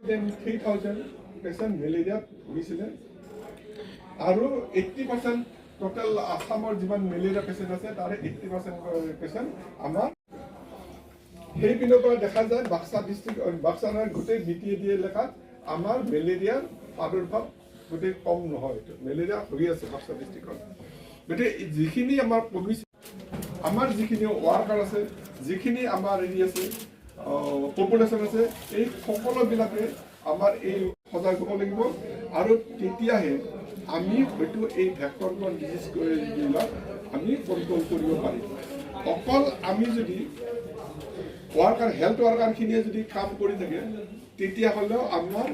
Then 3,000 patient malaria হৈছিলে আৰু 80% total আসামৰ যিমান মেলেৰিয়া পেচেণ্ট আছে তাৰে 80% পেচেণ্ট আমাৰ সেই পিনৰ পৰা দেখা যায় বাক্সা ডিষ্ট্ৰিক্ট বাক্সাৰ গোটেই BTAD এলেকাত আমাৰ মেলেৰিয়াৰ প্ৰাদুৰ্ভাৱ গোটেই কম নহয় মেলেৰিয়া হৈ আছে বাক্সা ডিষ্ট্ৰিক্টত গতিকে যিখিনি আমাৰ কমিছে আমাৰ যিখিনি ৱাৰ্কাৰ আছে যিখিনি আমাৰ হেৰি আছে পপুলেশ্যন আছে এই সকলোবিলাকে আমাৰ এই সজাগ হ'ব লাগিব আৰু তেতিয়াহে আমি হয়তো এই ভেক্টৰখন ডিজিজবিলাক আমি কণ্ট্ৰল কৰিব পাৰিম অকল আমি যদি ৱাৰ্কাৰ হেল্থ ৱাৰ্কাৰখিনিয়ে যদি কাম কৰি থাকে তেতিয়াহ'লেও আমাৰ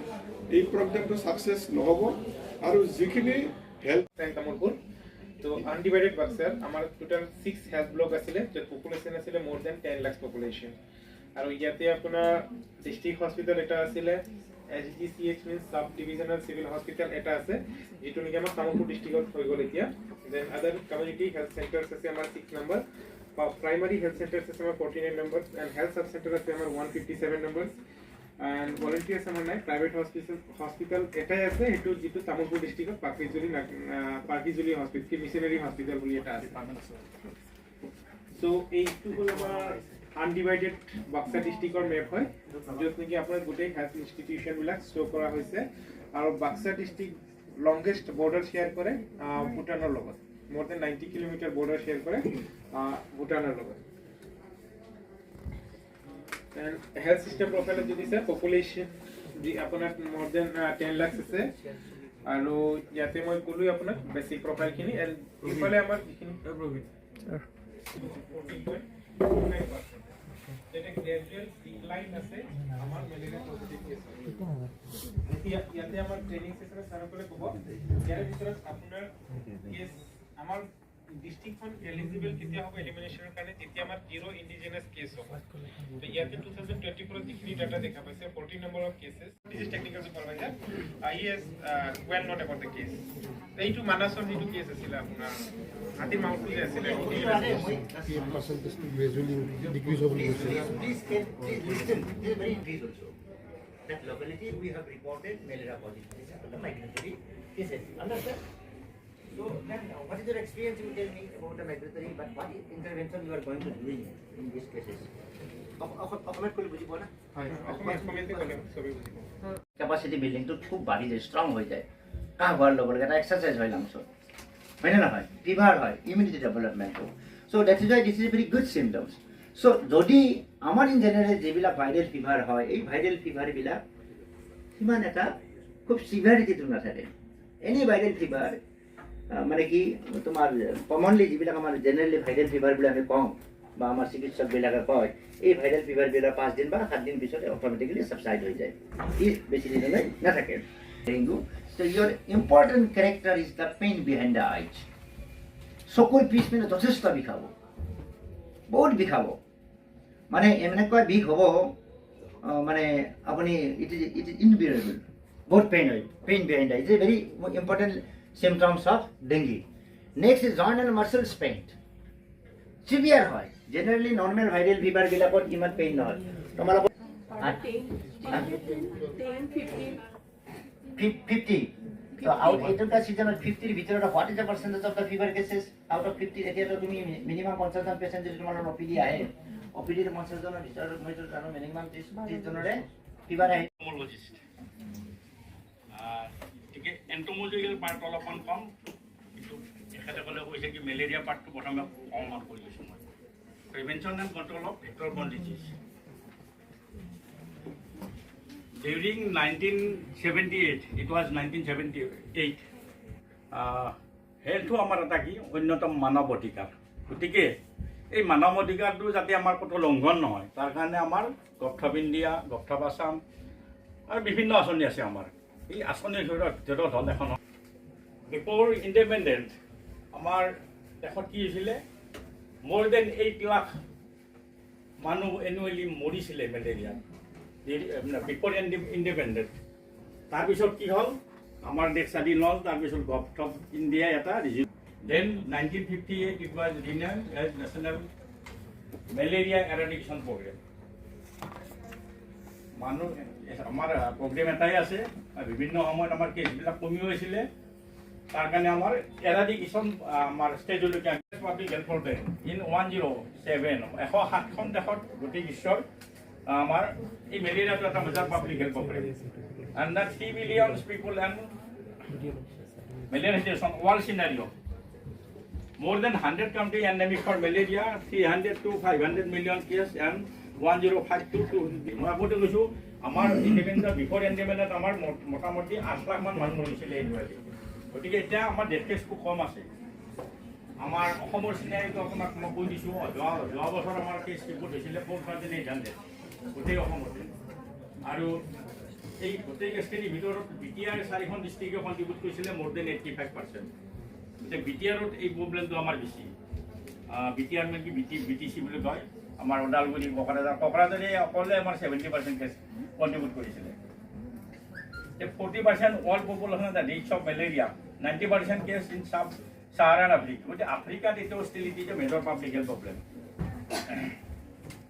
এই প্ৰগ্ৰেমটো ছাকচেছ নহ'ব আৰু যিখিনি হেল্থ তামোলপুৰ তো আনডিভাইডেড বাক্সাৰ আমাৰ টোটাল 6 হেল্থ ব্লক আছিলে য'ত পপুলেশ্যন আছিলে মোৰ দেন 10 লাখ পপুলেশ্যন আৰু ইয়াতে আপোনাৰ ডিষ্ট্ৰিক্ট হস্পিটেল এটা আছিলে SGCH means sub divisional civil hospital এটা আছে যেটো নেকি আমাৰ তামোলপুৰ ডিস্ট্ৰিক্টত হৈ গ'ল এতিয়া দেন আদাৰ কমিউনিটি হেল্থ সেন্টাৰস আছে আমাৰ 6 নম্বৰ primary health centers আছে আমাৰ 49 numbers and health sub center আছে আমাৰ 157 numbers and volunteers আমাৰ নাই private hospital এটাই আছে এটো যেটো তামোলপুৰ ডিস্ট্ৰিক্টত পাৰ্কিজুলি হস্পিটেল মিশনাৰী হস্পিটেল বুলি এটা আছে সো এইটো হল আমাৰ আনডিভাইডেড বাক্সা ডিস্ট্ৰিক্টৰ মেপ হয় য'ত নেকি আপোনাৰ গোটেই হেল্থ ইনষ্টিটিউচন বিলাক শো কৰা হৈছে আৰু Baksa district longest border share কৰে ভুটানৰ লগত more than 90 kilometer border share কৰে ভুটানেৰ লগত and health system profile যদি স্যাৰ পপুলেশন যি আপোনাৰ more than 10 লাখ আছে আৰু ইয়াতে মই কলো আপোনাক বেসিক প্ৰফাইল খিনি and ইফালে আমাৰ যিখিনি এটা গ্ৰেজুৱেল ডিক্লাইন আছে আমাৰ মেলেৰিয়া পজিটিভ কেছ ইয়াতে আমাৰ ট্ৰেনিং সেশনে সাৰকলে ক'ব ইয়াৰ ভিতৰত আপোনাৰ কেছ আমাৰ ডিস্ট্ৰিক্টখন এলিজিবল কেতিয়া হ'ব এলিমিনেশনৰ কাৰণে যেতিয়া আমাৰ জিৰো ইন্ডিজিনাস কেছ হ'ব তো ইয়াতে 2024 যিখিনি ডাটা দেখা পাইছে 14 number of cases this is technical supervisor he is well not about the case এইটো মানাসৰ যিটো কেছ আছিল আপোনাৰ হাতীৰ মাউথটো যে আছিল percentage gradually decrease over this case listen this is very increase also that locality we have reported malaria positive the migratory cases understand so then what is your experience you tell me about the migratory but what intervention you are going to doing in these cases অসমত কলি বুজি পোৱা না হয় অসমত কমেন্টে কলে সবে বুজি capacity building to খুব বাঢ়ি যায় strong হৈ যায় কাহ হোৱাৰ লগে লগে এটা এক্সাৰসাইজ হয় লাংছত হয় না নহয় ফিভাৰ হয় immunity development so that is why this is very good symptoms so যদি আমাৰ ইন জেনাৰেল যিবিলাক ভাইৰেল ফিভাৰ হয় এই ভাইৰেল ফিভাৰ বিলাক কিমান এটা খুব সিভিয়াৰিটিটো নাথাকে এনি ভাইৰেল ফিভাৰ মানে কি তোমাৰ কমনলি যিবিলাক আমাৰ জেনাৰেলি ভাইৰেল ফিভাৰ বুলি আমি কওঁ বা আমাৰ চিকিৎসক বিলাকে কয় এই ভাইৰেল ফিভাৰ বিলাক 5 দিন বা 7 দিন পিছতে অটোমেটিক্যালি সাবসাইড হৈ যায় ই বেছি দিনলৈ নাথাকে dengue so your important character is the pain behind the eyes চকুৰ পিছপিনে যথেষ্ট বিষাব বহুত বিষাব মানে এনেকুৱা বিষ হ'ব মানে আপুনি ইট ইজ ইনবিয়াৰেবল বহুত পেইন হয় pain behind I is a very important symptoms of dengue next is joint and muscles pain severe হয় generally normal viral fever বিলাকত ইমান পেইন নহয় তোমালোকৰ 50 so out এটা সিজনত 50 এর ভিতরে what is the percentage of the fever cases out of 50 এতিয়া তো তুমি মিনিমাম 50 জন পেশেন্ট যদি তোমার ওপিডি আহে ওপিডি এর 50 জনের ভিতরে মই তো জানো মিনিমাম 30 জনৰে ফিভাৰ আহে এন্টোমোলজিস্ট ঠিক এন্টোমোলজিক্যাল পাৰ্ট অলপমান কম কিন্তু এখানে কলে কৈছে কি ম্যালেৰিয়া পাৰ্টটো প্ৰথমে কম আউট কৰি আছো মই prevention and control of vector borne disease during 1978 it was 1978 health আমাৰ এটা কি অন্যতম মানৱ অধিকাৰ গতিকে এই মানৱ অধিকাৰটো যাতে আমাৰ কত লংঘন নহয় তাৰ কাৰণে আমাৰ গৰ্থব ইণ্ডিয়া গৰ্থব আসাম আৰু বিভিন্ন আঁচনি আছে আমাৰ এই আঁচনিৰ ভিতৰত হ'ল এখন বিফৰ ইণ্ডিপেণ্ডেন্ট আমাৰ দেশত কি হৈছিলে more than 8 লাখ মানুহ এনুৱেলি মৰিছিলে মেলেৰিয়া বিফৰ ইণ্ডিপেণ্ডেন্ট তাৰপিছত কি হ'ল আমাৰ দেশ স্বাধীন হ'ল, তাৰপিছত গভৰ্ণমেণ্ট অফ ইণ্ডিয়াই এটা then 1958 it was rename as national malaria eradication programme. মানুহ আমাৰ প্ৰগ্ৰেম এটাই আছে, বিভিন্ন সময়ত আমাৰ কেছবিলাক কমিও হৈছিলে, তাৰ কাৰণে আমাৰ এৰাডিকেশ্যন আমাৰ ষ্টেজলৈকে পাব্লিক হেল্থৰ ডে ইন 107 107খন দেশত গোটেই বিশ্বৰ আমাৰ এই মেলেৰিয়াটো এটা major public health programme. And that 3 million people and malaria situation world scenario. More than 100 countries endemic for malaria, 300 to 500 million cases and 1052 to মই আগতে কৈছোঁ আমাৰ ইণ্ডিপেণ্ডেণ্ট বিফৰ ইণ্ডিপেণ্ডেণ্ট আমাৰ মোটামুটি 8 লাখ মান মানুহ মৰিছিলে এই দুৱালি। গতিকে এতিয়া আমাৰ ডেথ কেছ খুব কম আছে। আমাৰ অসমৰ চিনাৰীটো আপোনাক মই কৈ দিছোঁ, যোৱা বছৰ আমাৰ কেছ ৰিপৰ্ট হৈছিলে 4,800 গোটেই অসমতে। আৰু এই গোটেই কেছখিনিৰ ভিতৰত BTR 4খন ডিষ্ট্ৰিক্টে কণ্ট্ৰিবিউট কৰিছিলে মোৰ দেন 85%। এতিয়া BTRত এই প্ৰব্লেমটো আমাৰ বেছি। BTR মানে কি BTC বুলি কয়, আমাৰ ওদালগুৰি কোকৰাঝাৰে অকলে আমাৰ 70% কেছ কণ্ট্ৰিবিউট কৰিছিলে। 40% all population the reach of malaria, 90% case in sub Saharan Africa. গতিকে আফ্ৰিকাত এতিয়াও still it is a major public health problem.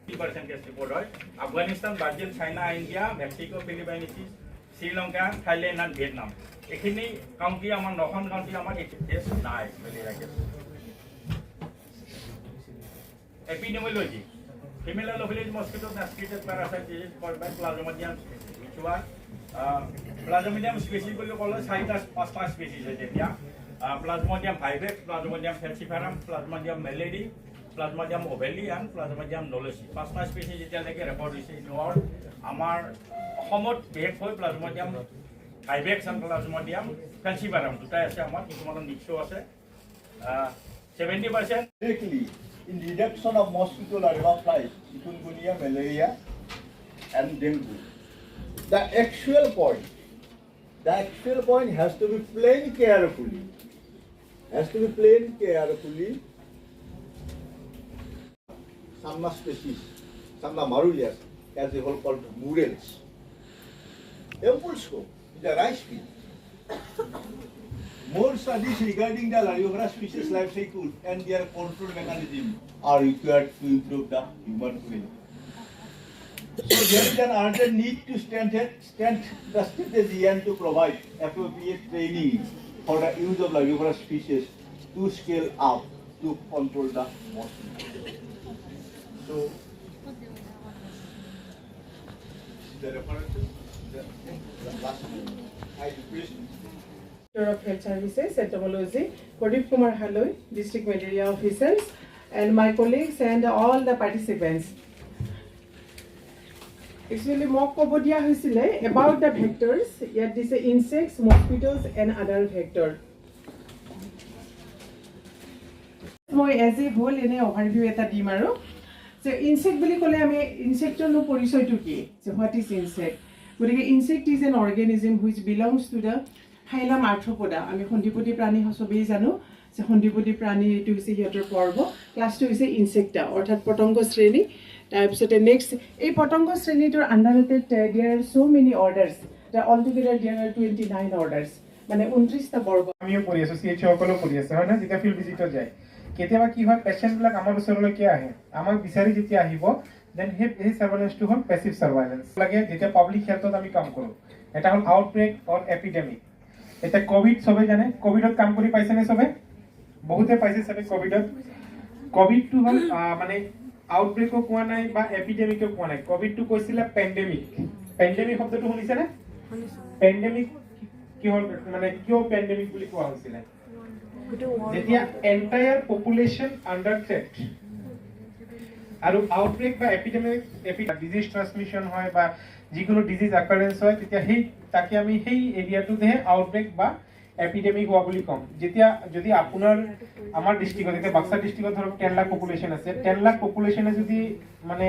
30% case report হয়। Afghanistan, Brazil, China, India, Mexico, Philippines, Sri Lanka, Thailand and Vietnam, এইখিনি country আমাৰ 9খন country আমাৰ case নাই malaria case. Epidemiology, female anopheles mosquito transmitted parasite disease caused by Plasmodium vichua. Plasmodium species বুলি ক'লে 4-5টা species আছে এতিয়া। Plasmodium vivax, Plasmodium falciparum, Plasmodium malari, Plasmodium ovale and Plasmodium knowlesi, 5টা স্পেচিছ এতিয়ালৈকে ৰেকৰ্ড হৈছে in world. আমাৰ অসমত বিশেষ হৈ Plasmodium vivax and Plasmodium falciparum দুটাই আছে আমাৰ, কিছুমানৰ মিক্সো আছে। 70% in reduction of mosquito larva flies, chikungunya, malaria, and dengue. The actual point has to be plain carefully. Some species, some marullias, as they whole called murals. Also, the rice field. More studies regarding the Lariophora species life cycle and their control mechanism are required to improve the human health. So there is an urgent need to strengthen the strategy and to provide appropriate training for the use of Lariophora species to scale up to control the mosquito. So the references, the last one, I request of Health Services, Entomology, Pradeep Kumar Haloi, District Malaria Officers, and my colleagues and all the participants. Actually, mock kobodia hoisile about the vectors. Yet this is insects, mosquitoes, and other vector. Moi as a whole ene overview eta dim aru. So insect boli kole ame insector no porichoy to ki. So what is insect? Gotike insect is an organism which belongs to the Hylam arthropoda. আমি সন্ধিপতি প্ৰাণী সবেই জানো যে সন্ধিপতি প্ৰাণী এইটো হৈছে সিহঁতৰ পৰ্ব। ক্লাছটো হৈছে ইনচেক্টা অৰ্থাৎ পতংগ শ্ৰেণী। তাৰপিছতে নেক্সট এই পতংগ শ্ৰেণীটোৰ আণ্ডাৰতে there are so many orders, all together there are 29 orders, মানে 29টা বৰ্গ। আমিও পঢ়ি আছোঁ, CHO সকলেও পঢ়ি আছে হয় না। যেতিয়া ফিল্ড ভিজিটত যায় কেতিয়াবা কি হয়, পেচেণ্টবিলাক আমাৰ ওচৰলৈকে আহে, আমাক বিচাৰি যেতিয়া আহিব দেন সেই চাৰ্ভেলেঞ্চটো হ'ল পেছিভ চাৰ্ভেলেঞ্চ লাগে। যেতিয়া পাব্লিক হেল্থত আমি কাম কৰোঁ, এটা হ'ল আউটব্ৰেক অৰ এপিডেমিক। এতিয়া কোভিড সবেই জানে, কোভিডত কাম কৰি পাইছেনে সবে? বহুতে পাইছে সবে কোভিডত। কোভিডটো হ'ল মানে আউটব্ৰেকো কোৱা নাই বা এপিডেমিকো কোৱা নাই, কোভিডটো কৈছিলে পেণ্ডেমিক। পেণ্ডেমিক শব্দটো শুনিছেনে? পেণ্ডেমিক কি হ'ল, মানে কিয় পেণ্ডেমিক বুলি কোৱা হৈছিলে? যেতিয়া এণ্টায়াৰ পপুলেশ্যন আণ্ডাৰ থ্ৰেট। আৰু আউটব্ৰেক বা এপিডেমিক ডিজিজ ট্ৰান্সমিশ্যন হয় বা যিকোনো ডিজিজ আকাৰেঞ্চ হয়, তেতিয়া তাকে আমি সেই এৰিয়াটোতেহে আউটব্ৰেক বা এপিডেমিক হোৱা বুলি ক'ম। যেতিয়া যদি আপোনাৰ আমাৰ ডিষ্ট্ৰিক্টত, এতিয়া বাক্সা ডিষ্ট্ৰিক্টত ধৰক 10 লাখ পপুলেশ্যন আছে, 10 লাখ পপুলেশ্যনে যদি মানে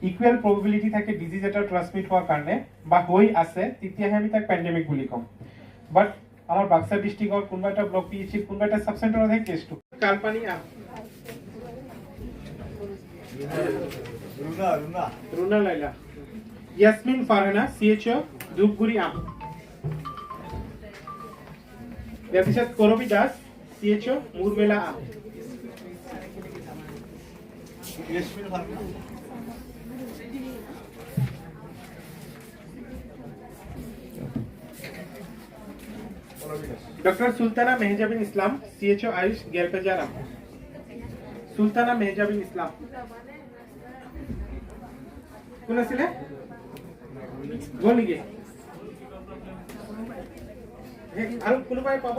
ইকুৱেল প্ৰবেবিলিটি থাকে ডিজিজ এটা ট্ৰান্সমিট হোৱাৰ কাৰণে বা হৈ আছে, তেতিয়াহে আমি তাক পেণ্ডেমিক বুলি ক'ম। বাট আমাৰ বাক্সা ডিষ্ট্ৰিক্টৰ কোনোবা এটা ব্লক PHC কোনোবা এটা সাব চেণ্টাৰতহে কেছটো। কালপানী ৰুনা লাইলা, ইয়াসমিন ফাৰহানা, CHO ধূপগুড়ি আম। ইয়াৰ পিছত কৰবী দাস CHO মুৰবেলা আ ডক্টৰ সুলতানা মেহজাবিন ইসলাম CHO আয়ুষ গেলপেজাৰা সুলতানা মেহজাবিন ইসলাম কোন আছিলে গ'ল নেকি আৰু কোনোবাই পাব